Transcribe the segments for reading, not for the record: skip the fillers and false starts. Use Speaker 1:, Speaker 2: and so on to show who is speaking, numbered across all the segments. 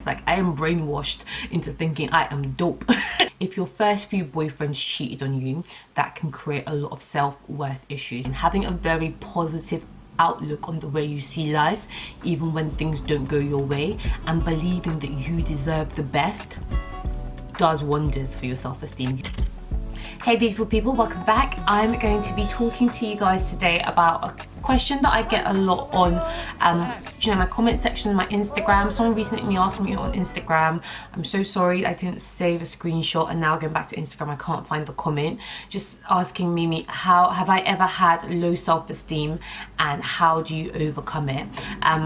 Speaker 1: Like, I am brainwashed into thinking I am dope. If your first few boyfriends cheated on you, that can create a lot of self-worth issues. And having a very positive outlook on the way you see life, even when things don't go your way, and believing that you deserve the best, does wonders for your self-esteem. Hey beautiful people, welcome back. I'm going to be talking to you guys today about a question that I get a lot on my comment section, my Instagram. Someone recently asked me on Instagram, I'm so sorry I didn't save a screenshot, and now going back to Instagram I can't find the comment, just asking me how have I ever had low self-esteem and how do you overcome it.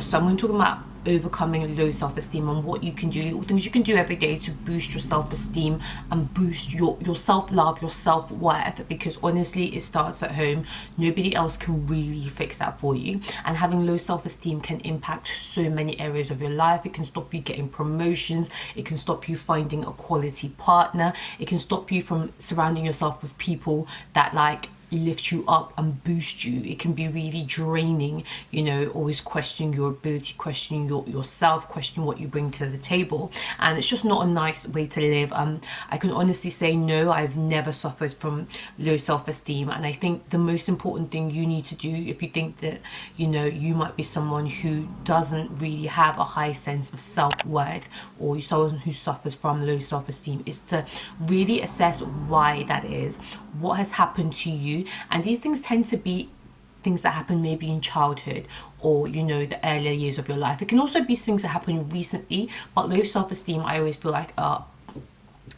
Speaker 1: So I'm going to talk about overcoming low self-esteem and what you can do, little things you can do every day to boost your self-esteem and boost your self-love, your self-worth, because honestly it starts at home. Nobody else can really fix that for you. And having low self-esteem can impact so many areas of your life. It can stop you getting promotions, it can stop you finding a quality partner, it can stop you from surrounding yourself with people that lift you up and boost you. It can be really draining, always questioning your ability, questioning yourself, questioning what you bring to the table, and it's just not a nice way to live. I can honestly say no, I've never suffered from low self-esteem, and I think the most important thing you need to do if you think that you might be someone who doesn't really have a high sense of self-worth, or someone who suffers from low self-esteem, is to really assess why that is, what has happened to you. And these things tend to be things that happen maybe in childhood or the earlier years of your life. It can also be things that happen recently, but low self-esteem I always feel like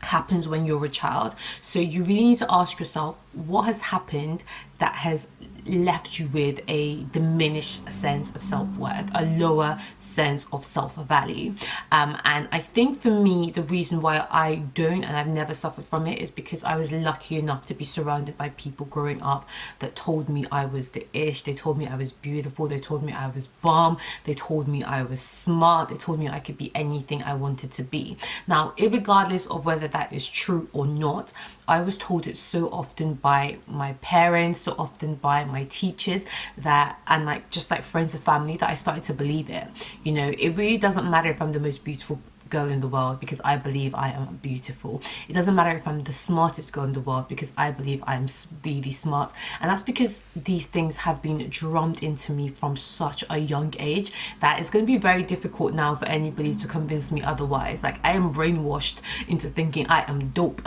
Speaker 1: happens when you're a child. So you really need to ask yourself what has happened that has left you with a diminished sense of self-worth, a lower sense of self-value. And I think for me, the reason why I don't, and I've never suffered from it, is because I was lucky enough to be surrounded by people growing up that told me I was the ish. They told me I was beautiful. They told me I was bomb. They told me I was smart. They told me I could be anything I wanted to be. Now, regardless of whether that is true or not, I was told it so often by my parents, so often by my teachers, and just friends and family, that I started to believe it. It really doesn't matter if I'm the most beautiful girl in the world, because I believe I am beautiful. It doesn't matter if I'm the smartest girl in the world, because I believe I am really smart. And that's because these things have been drummed into me from such a young age that it's going to be very difficult now for anybody to convince me otherwise. I am brainwashed into thinking I am dope.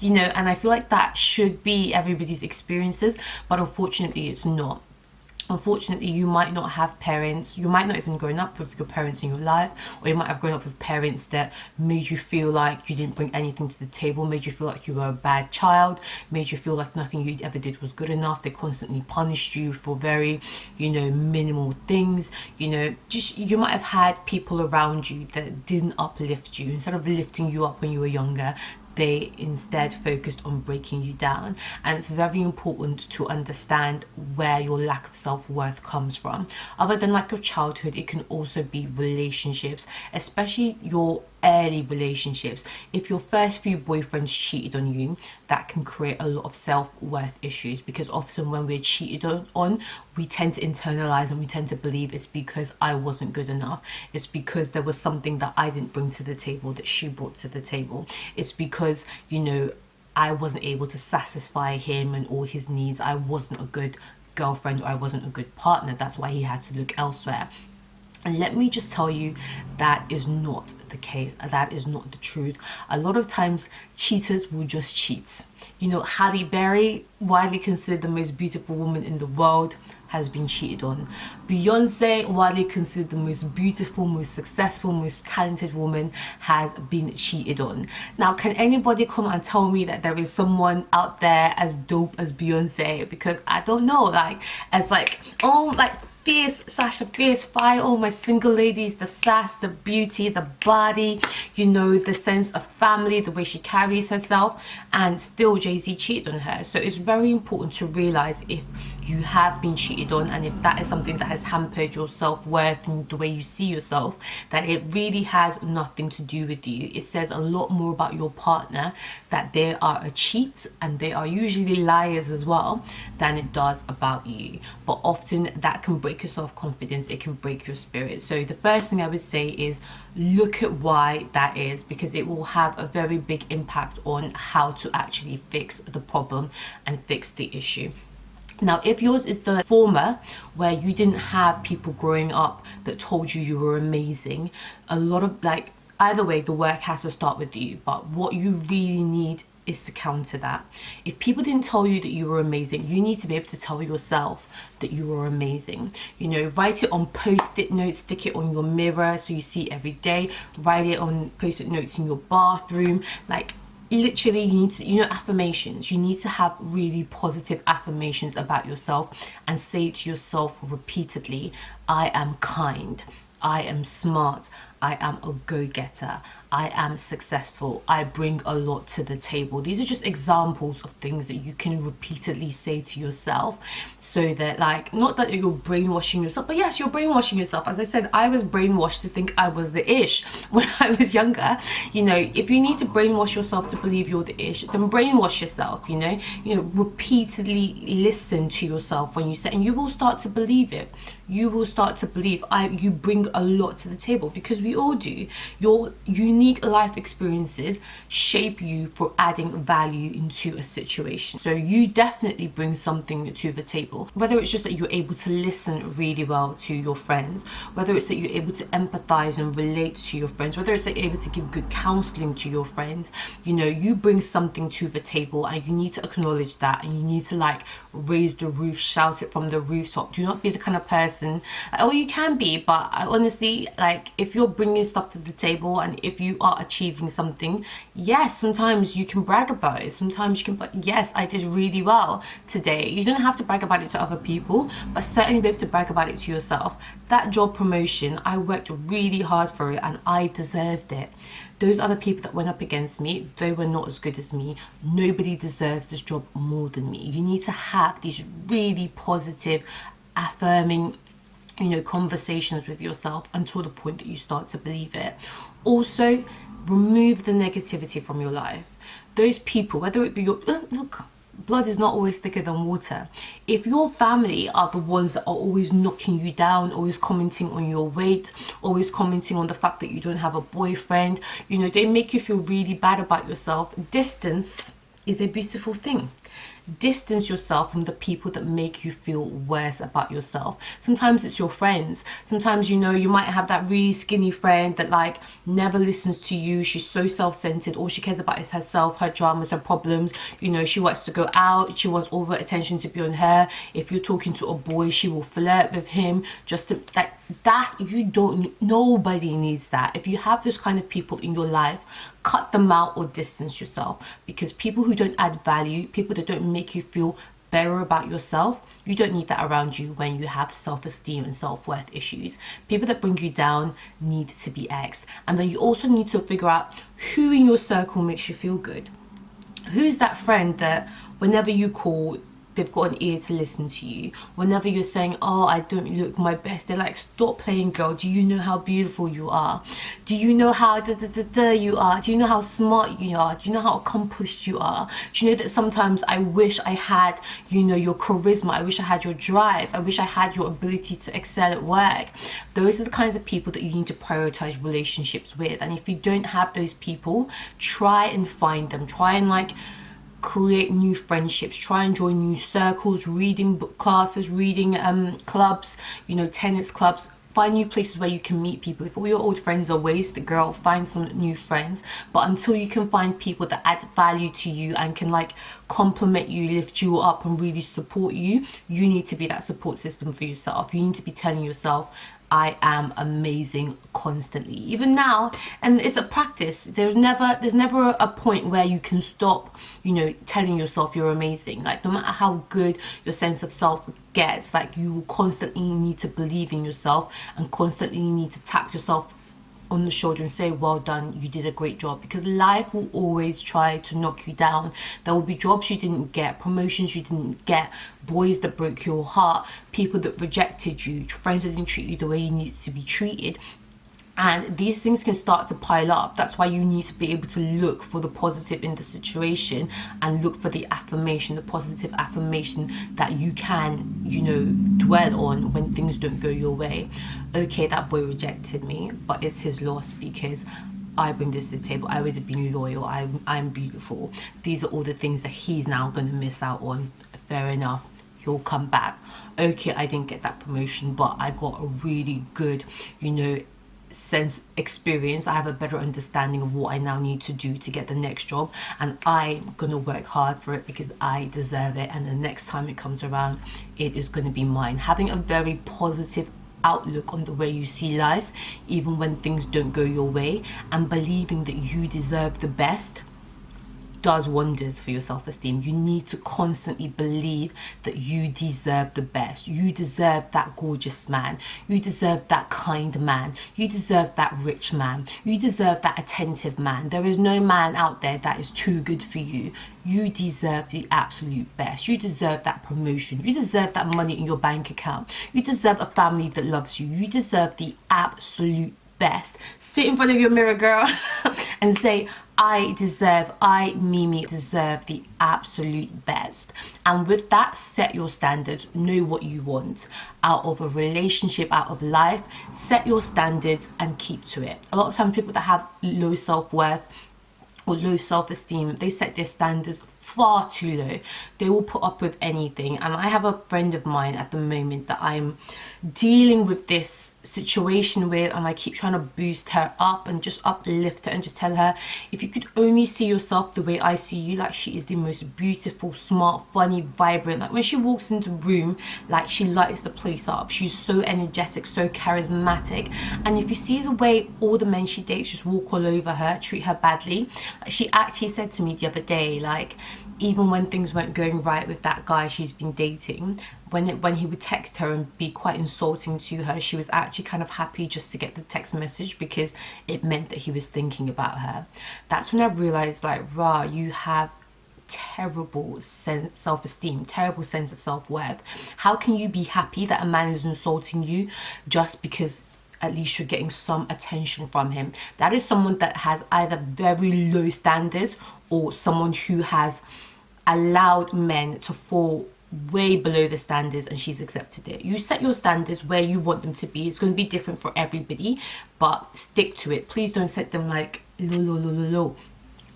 Speaker 1: And I feel like that should be everybody's experiences, but unfortunately it's not. Unfortunately, you might not have parents, you might not even grown up with your parents in your life, or you might have grown up with parents that made you feel like you didn't bring anything to the table, made you feel like you were a bad child, made you feel like nothing you ever did was good enough. They constantly punished you for very, minimal things. You might have had people around you that didn't uplift you. Instead of lifting you up when you were younger, they instead focused on breaking you down. And it's very important to understand where your lack of self-worth comes from. Other than your childhood, it can also be relationships, especially your early relationships. If your first few boyfriends cheated on you, that can create a lot of self-worth issues, because often when we're cheated on, we tend to internalize and we tend to believe it's because I wasn't good enough. It's because there was something that I didn't bring to the table that she brought to the table. It's because, I wasn't able to satisfy him and all his needs. I wasn't a good girlfriend, or I wasn't a good partner. That's why he had to look elsewhere. And let me just tell you, that is not the case. That is not the truth. A lot of times, cheaters will just cheat. Halle Berry, widely considered the most beautiful woman in the world, has been cheated on. Beyonce, widely considered the most beautiful, most successful, most talented woman, has been cheated on. Now, can anybody come and tell me that there is someone out there as dope as Beyonce? Because I don't know. Fierce Sasha, fierce fire, all my single ladies, the sass, the beauty, the body, the sense of family, the way she carries herself, and still Jay-Z cheated on her. So it's very important to realize if you have been cheated on, and if that is something that has hampered your self-worth and the way you see yourself, that it really has nothing to do with you. It says a lot more about your partner that they are a cheat, and they are usually liars as well, than it does about you. But often that can break break your self-confidence, it can break your spirit. So the first thing I would say is look at why that is, because it will have a very big impact on how to actually fix the problem and fix the issue. Now, if yours is the former, where you didn't have people growing up that told you you were amazing, a lot of either way, the work has to start with you. But what you really need is to counter that. If people didn't tell you that you were amazing, you need to be able to tell yourself that you were amazing. You know, write it on post-it notes, stick it on your mirror so you see it every day, write it on post-it notes in your bathroom. Like, literally, you need to, affirmations. You need to have really positive affirmations about yourself and say to yourself repeatedly, I am kind, I am smart, I am a go-getter, I am successful, I bring a lot to the table. These are just examples of things that you can repeatedly say to yourself, so that, not that you're brainwashing yourself, but yes, you're brainwashing yourself. As I said, I was brainwashed to think I was the ish when I was younger. If you need to brainwash yourself to believe you're the ish, then brainwash yourself. Repeatedly listen to yourself when you say, and you will start to believe it. You will start to believe you bring a lot to the table, because we all do. Your unique life experiences shape you for adding value into a situation. So you definitely bring something to the table, whether it's just that you're able to listen really well to your friends, whether it's that you're able to empathize and relate to your friends, whether it's that you're able to give good counseling to your friends. You bring something to the table, and you need to acknowledge that, and you need to raise the roof, shout it from the rooftop. Do not be the kind of person, you can be, but honestly, if you're bringing stuff to the table and if you are achieving something, yes, sometimes you can brag about it. Sometimes you can be yes, I did really well today. You don't have to brag about it to other people, but certainly be able to brag about it to yourself. That job promotion, I worked really hard for it and I deserved it. Those other people that went up against me, they were not as good as me. Nobody deserves this job more than me. You need to have these really positive, affirming conversations with yourself until the point that you start to believe it. Also, remove the negativity from your life. Those people, whether it be your blood is not always thicker than water. If your family are the ones that are always knocking you down, always commenting on your weight, always commenting on the fact that you don't have a boyfriend, they make you feel really bad about yourself. Distance is a beautiful thing. Distance yourself from the people that make you feel worse about yourself. Sometimes it's your friends. Sometimes you might have that really skinny friend that never listens to you. She's so self-centered. All she cares about is herself, her dramas, her problems. She wants to go out. She wants all the attention to be on her. If you're talking to a boy, she will flirt with him. Nobody needs that. If you have those kind of people in your life, cut them out or distance yourself, because people who don't add value, people that don't make you feel better about yourself, you don't need that around you when you have self-esteem and self-worth issues. People that bring you down need to be X'd. And then you also need to figure out who in your circle makes you feel good. Who's that friend that whenever you call, they've got an ear to listen to you? Whenever you're saying, I don't look my best, they're like, stop playing, girl. Do you know how beautiful you are? Do you know how you are? Do you know how smart you are? Do you know how accomplished you are? Do you know that sometimes I wish I had, your charisma? I wish I had your drive. I wish I had your ability to excel at work. Those are the kinds of people that you need to prioritize relationships with. And if you don't have those people, try and find them. Try and create new friendships, try and join new circles, reading book classes, reading clubs, tennis clubs. Find new places where you can meet people. If all your old friends are waste, girl, find some new friends. But until you can find people that add value to you and can compliment you, lift you up and really support you, you need to be that support system for yourself. You need to be telling yourself, I am amazing constantly, even now. And it's a practice. There's never a point where you can stop, telling yourself you're amazing. No matter how good your sense of self gets, you will constantly need to believe in yourself and constantly need to tap yourself on the shoulder and say, well done, you did a great job. Because life will always try to knock you down. There will be jobs you didn't get, promotions you didn't get, boys that broke your heart, people that rejected you, friends that didn't treat you the way you needed to be treated. And these things can start to pile up. That's why you need to be able to look for the positive in the situation and look for the affirmation, the positive affirmation that you can, dwell on when things don't go your way. Okay, that boy rejected me, but it's his loss because I bring this to the table. I would have been loyal. I'm beautiful. These are all the things that he's now going to miss out on. Fair enough. He'll come back. Okay, I didn't get that promotion, but I got a really good, sense experience. I have a better understanding of what I now need to do to get the next job, and I'm gonna work hard for it because I deserve it, and the next time it comes around, it is going to be mine. Having a very positive outlook on the way you see life, even when things don't go your way, and believing that you deserve the best, does wonders for your self-esteem. You need to constantly believe that you deserve the best. You deserve that gorgeous man. You deserve that kind man. You deserve that rich man. You deserve that attentive man. There is no man out there that is too good for you. You deserve the absolute best. You deserve that promotion. You deserve that money in your bank account. You deserve a family that loves you. You deserve the absolute best. Sit in front of your mirror, girl, and say, Mimi, deserve the absolute best. And with that, set your standards. Know what you want out of a relationship, out of life. Set your standards and keep to it. A lot of times people that have low self-worth or low self-esteem, they set their standards far too low. They will put up with anything. And I have a friend of mine at the moment that I'm dealing with this situation with, and I keep trying to boost her up and just uplift her and just tell her, if you could only see yourself the way I see you, like, she is the most beautiful, smart, funny, vibrant. Like, when she walks into the room, like, she lights the place up. She's so energetic, so charismatic. And if you see the way all the men she dates just walk all over her, treat her badly, like, she actually said to me the other day, like, even when things weren't going right with that guy she's been dating, when he would text her and be quite insulting to her, she was actually kind of happy just to get the text message because it meant that he was thinking about her. That's when I realized, like, rah, you have terrible self-esteem, terrible sense of self-worth. How can you be happy that a man is insulting you just because at least you're getting some attention from him? That is someone that has either very low standards or someone who has allowed men to fall way below the standards and she's accepted it. You set your standards where you want them to be. It's going to be different for everybody, but stick to it. Please don't set them like low.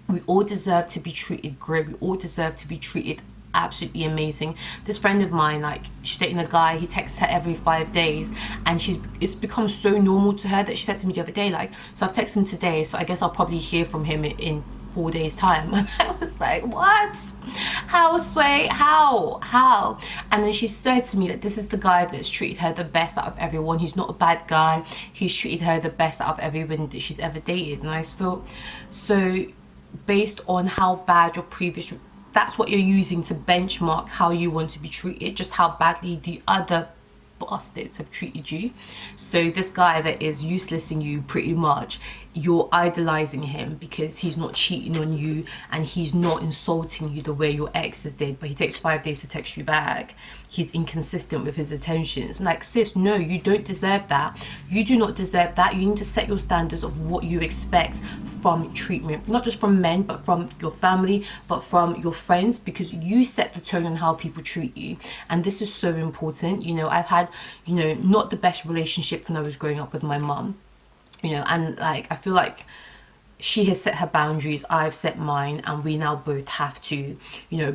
Speaker 1: We all deserve to be treated great. We all deserve to be treated absolutely amazing. This friend of mine, like, she's dating a guy, he texts her every 5 days, and it's become so normal to her that she said to me the other day, like, so I've texted him today, so I guess I'll probably hear from him in 4 days time. And I was like, what? How, Sway? How? And then she said to me that this is the guy that's treated her the best out of everyone. He's not a bad guy. He's treated her the best out of everyone that she's ever dated. And I thought, so based on how bad your previous, that's what you're using to benchmark how you want to be treated, just how badly the other bastards have treated you. So this guy that is useless in you, pretty much, you're idolizing him because he's not cheating on you and he's not insulting you the way your exes did, but he takes 5 days to text you back. He's inconsistent with his attentions. Like, sis, no, you don't deserve that. You do not deserve that. You need to set your standards of what you expect from treatment, not just from men, but from your family, but from your friends, because you set the tone on how people treat you. And this is so important. I've had, not the best relationship when I was growing up with my mum, and like, I feel like she has set her boundaries, I've set mine, and we now both have to,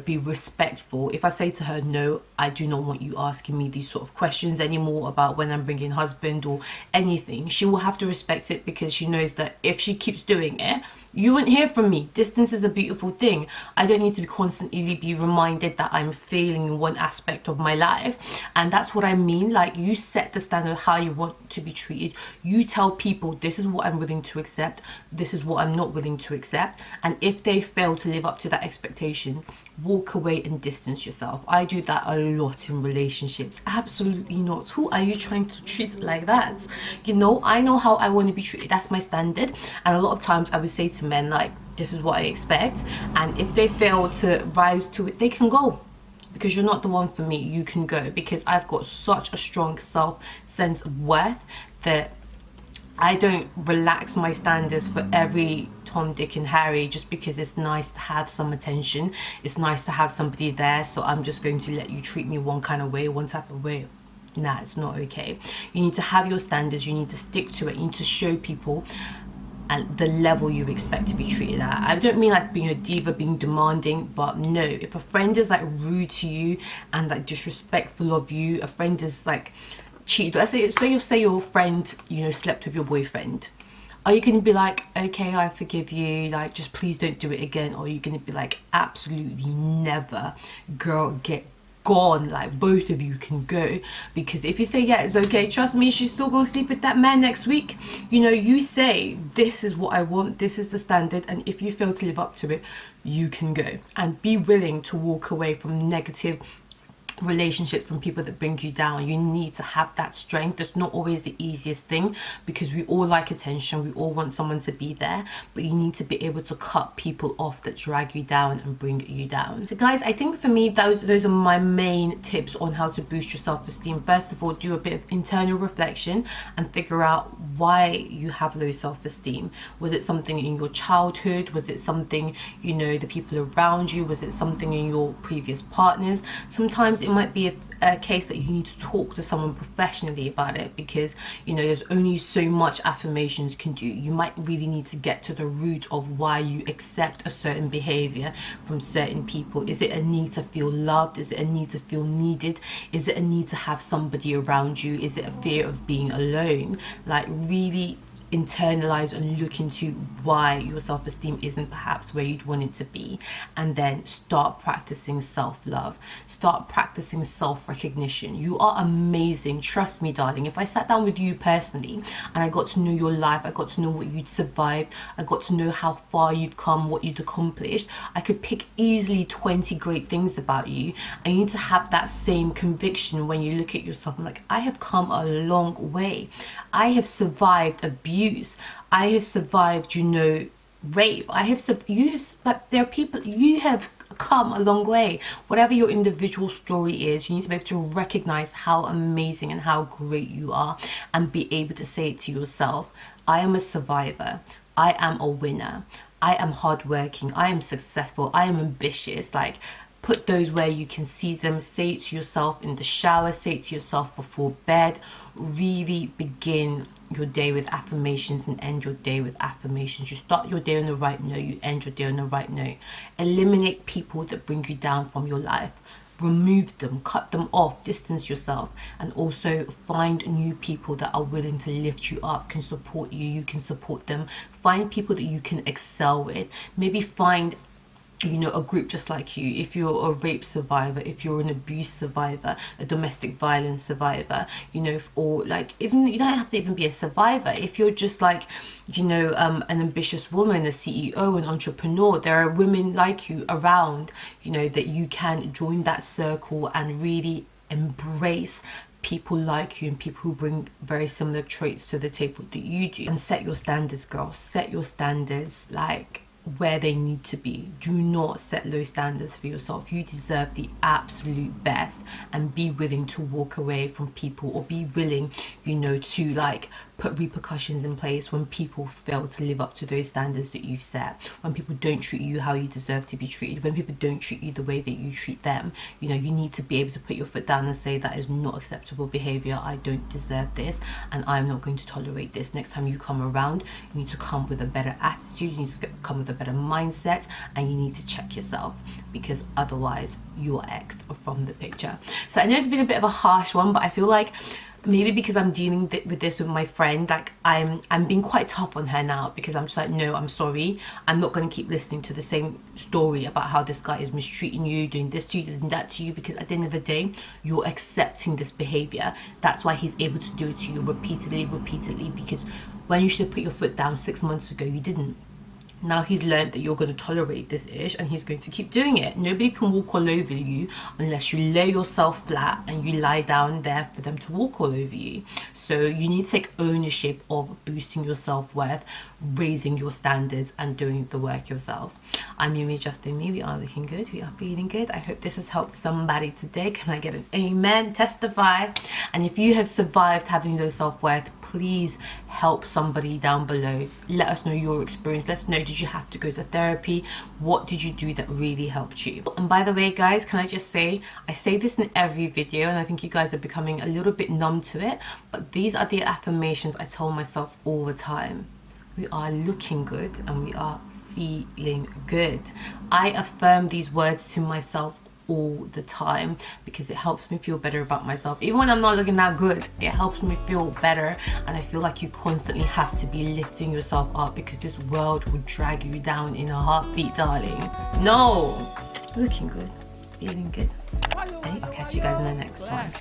Speaker 1: be respectful. If I say to her, no, I do not want you asking me these sort of questions anymore about when I'm bringing husband or anything, she will have to respect it, because she knows that if she keeps doing it, you won't hear from me. Distance is a beautiful thing. I don't need to constantly be reminded that I'm failing in one aspect of my life. And that's what I mean. Like, you set the standard of how you want to be treated. You tell people, this is what I'm willing to accept. This is what I'm not willing to accept. And if they fail to live up to that expectation, walk away and distance yourself. I do that a lot in relationships. Absolutely not. Who are you trying to treat like that? I know how I want to be treated. That's my standard. And a lot of times I would say to men, like, this is what I expect, and if they fail to rise to it, they can go, because you're not the one for me. You can go, because I've got such a strong sense of worth that I don't relax my standards for every Tom, Dick and Harry just because it's nice to have some attention, it's nice to have somebody there, so I'm just going to let you treat me one kind of way, one type of way. nah, it's not okay. You need to have your standards, you need to stick to it, you need to show people at the level you expect to be treated at. I don't mean like being a diva, being demanding, but no, if a friend is like rude to you and like disrespectful of you, a friend is like cheated, let's say your friend, you know, slept with your boyfriend, are you going to be like, okay, I forgive you, like just please don't do it again? Or are you going to be like, absolutely never, girl, get gone, like both of you can go? Because if you say, yeah, it's okay, trust me, she's still gonna sleep with that man next week, you know, you say, this is what I want, this is the standard, and if you fail to live up to it, you can go. And be willing to walk away from negative relationships, from people that bring you down. You need to have that strength. It's not always the easiest thing, because we all like attention, we all want someone to be there, but you need to be able to cut people off that drag you down and bring you down. So guys, I think for me, those are my main tips on how to boost your self-esteem. First of all, do a bit of internal reflection and figure out why you have low self-esteem. Was it something in your childhood? Was it something, you know, the people around you? Was it something in your previous partners? Sometimes it might be a case that you need to talk to someone professionally about it, because, you know, there's only so much affirmations can do. You might really need to get to the root of why you accept a certain behavior from certain people. Is it a need to feel loved? Is it a need to feel needed? Is it a need to have somebody around you? Is it a fear of being alone? Like, really internalize and look into why your self-esteem isn't perhaps where you'd want it to be, and then start practicing self-love, start practicing self-recognition. You are amazing, trust me, darling. If I sat down with you personally and I got to know your life, I got to know what you'd survived, I got to know how far you've come, what you'd accomplished, I could pick easily 20 great things about you. And you need to have that same conviction when you look at yourself. I'm like, I have come a long way. I have survived abuse. I have survived, you know, rape. There are people, you have come a long way. Whatever your individual story is, you need to be able to recognize how amazing and how great you are, and be able to say it to yourself. I am a survivor. I am a winner. I am hardworking. I am successful. I am ambitious. Like, put those where you can see them. Say it to yourself in the shower. Say it to yourself before bed. Really begin your day with affirmations and end your day with affirmations. You start your day on the right note, you end your day on the right note. Eliminate people that bring you down from your life. Remove them, cut them off, distance yourself, and also find new people that are willing to lift you up, can support you, you can support them. Find people that you can excel with. Maybe find, you know, a group just like you. If you're a rape survivor, if you're an abuse survivor, a domestic violence survivor, you know, or like, even you don't have to even be a survivor. If you're just like, you know, an ambitious woman, a CEO, an entrepreneur, there are women like you around, you know, that you can join that circle and really embrace people like you and people who bring very similar traits to the table that you do. And set your standards, girl. Set your standards like where they need to be. Do not set low standards for yourself. You deserve the absolute best, and be willing to walk away from people, or be willing, you know, to like put repercussions in place when people fail to live up to those standards that you've set, when people don't treat you how you deserve to be treated, when people don't treat you the way that you treat them. You know, you need to be able to put your foot down and say, that is not acceptable behavior. I don't deserve this, and I'm not going to tolerate this. Next time you come around, you need to come with a better attitude, you need to come with a better mindset, and you need to check yourself, because otherwise you are X'd from the picture. So I know it's been a bit of a harsh one, but I feel like maybe because I'm dealing with this with my friend, like I'm being quite tough on her now, because I'm just like, no, I'm sorry, I'm not going to keep listening to the same story about how this guy is mistreating you, doing this to you, doing that to you, because at the end of the day, you're accepting this behavior. That's why he's able to do it to you repeatedly, because when you should have put your foot down 6 months ago, you didn't. Now he's learned that you're going to tolerate this ish, and he's going to keep doing it. Nobody can walk all over you unless you lay yourself flat and you lie down there for them to walk all over you. So you need to take ownership of boosting your self-worth, raising your standards, and doing the work yourself. I'm Yumi, Justin, me. We are looking good. We are feeling good. I hope this has helped somebody today. Can I get an amen? Testify. And if you have survived having low self-worth, please help somebody down below. Let us know your experience. Let's know, did you have to go to therapy? What did you do that really helped you? And by the way, guys, can I just say, I say this in every video and I think you guys are becoming a little bit numb to it, but these are the affirmations I tell myself all the time. We are looking good and we are feeling good. I affirm these words to myself all the time because it helps me feel better about myself. Even when I'm not looking that good, it helps me feel better, and I feel like you constantly have to be lifting yourself up because this world will drag you down in a heartbeat, darling. No, looking good, feeling good. Okay, I'll catch you guys in the next one.